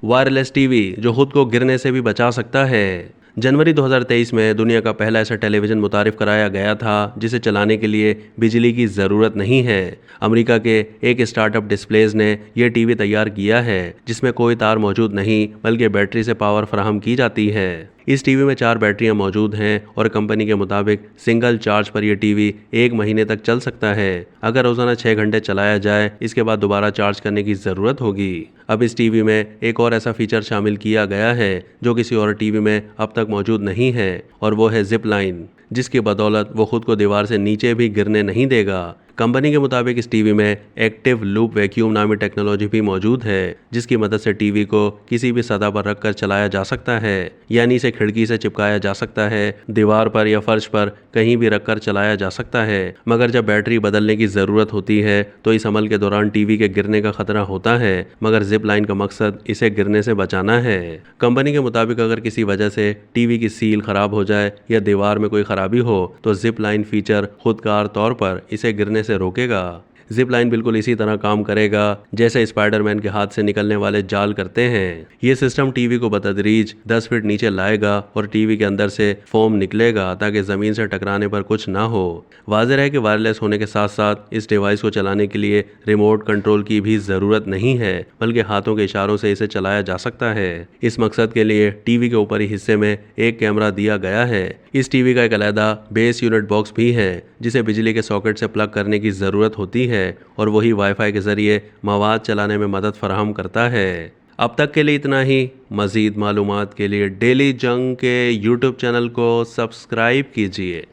Wireless TV जो खुद को गिरने से भी बचा सकता है। जनवरी 2023 में दुनिया का पहला ऐसा टेलीविज़न मुतारिफ कराया गया था जिसे चलाने के लिए बिजली की ज़रूरत नहीं है। अमेरिका के एक स्टार्टअप डिस्प्लेज ने यह टीवी तैयार किया है जिसमें कोई तार मौजूद नहीं बल्कि बैटरी से पावर फराहम की जाती है। इस टीवी में 4 बैटरियां मौजूद हैं और कंपनी के मुताबिक सिंगल चार्ज पर यह टीवी 1 महीने तक चल सकता है। अगर रोजाना 6 घंटे चलाया जाए इसके बाद दोबारा चार्ज करने की ज़रूरत होगी। अब इस टीवी में एक और ऐसा फीचर शामिल किया गया है जो किसी और टीवी में अब तक मौजूद नहीं है और वो है जिप लाइन, जिसकी बदौलत वो खुद को दीवार से नीचे भी गिरने नहीं देगा। कंपनी के मुताबिक इस टीवी में एक्टिव लूप वैक्यूम नामी टेक्नोलॉजी भी मौजूद है जिसकी मदद से टीवी को किसी भी सतह पर रखकर चलाया जा सकता है, यानी इसे खिड़की से चिपकाया जा सकता है, दीवार पर या फर्श पर कहीं भी रखकर चलाया जा सकता है। मगर जब बैटरी बदलने की ज़रूरत होती है तो इस अमल के दौरान टीवी के गिरने का खतरा होता है, मगर जिप लाइन का मकसद इसे गिरने से बचाना है। कंपनी के मुताबिक अगर किसी वजह से टीवी की सील खराब हो जाए या दीवार में कोई खराबी हो तो जिप लाइन फीचर खुदकार तौर पर इसे गिरने से रोकेगा। जिप लाइन बिल्कुल इसी तरह काम करेगा जैसे स्पाइडरमैन के हाथ से निकलने वाले जाल करते हैं। ये सिस्टम टीवी को बतदरीज 10 फीट नीचे लाएगा और टीवी के अंदर से फोम निकलेगा ताकि जमीन से टकराने पर कुछ ना हो। वाज़ेह है कि वायरलेस होने के साथ साथ इस डिवाइस को चलाने के लिए रिमोट कंट्रोल की भी ज़रूरत नहीं है बल्कि हाथों के इशारों से इसे चलाया जा सकता है। इस मकसद के लिए टीवी के ऊपरी हिस्से में एक कैमरा दिया गया है। इस टीवी का एक अलहदा बेस यूनिट बॉक्स भी है जिसे बिजली के सॉकेट से प्लग करने की ज़रूरत होती है और वही वाईफाई के जरिए मवाद चलाने में मदद फराहम करता है। अब तक के लिए इतना ही। मज़ीद मालूमात के लिए डेली जंग के यूट्यूब चैनल को सब्सक्राइब कीजिए।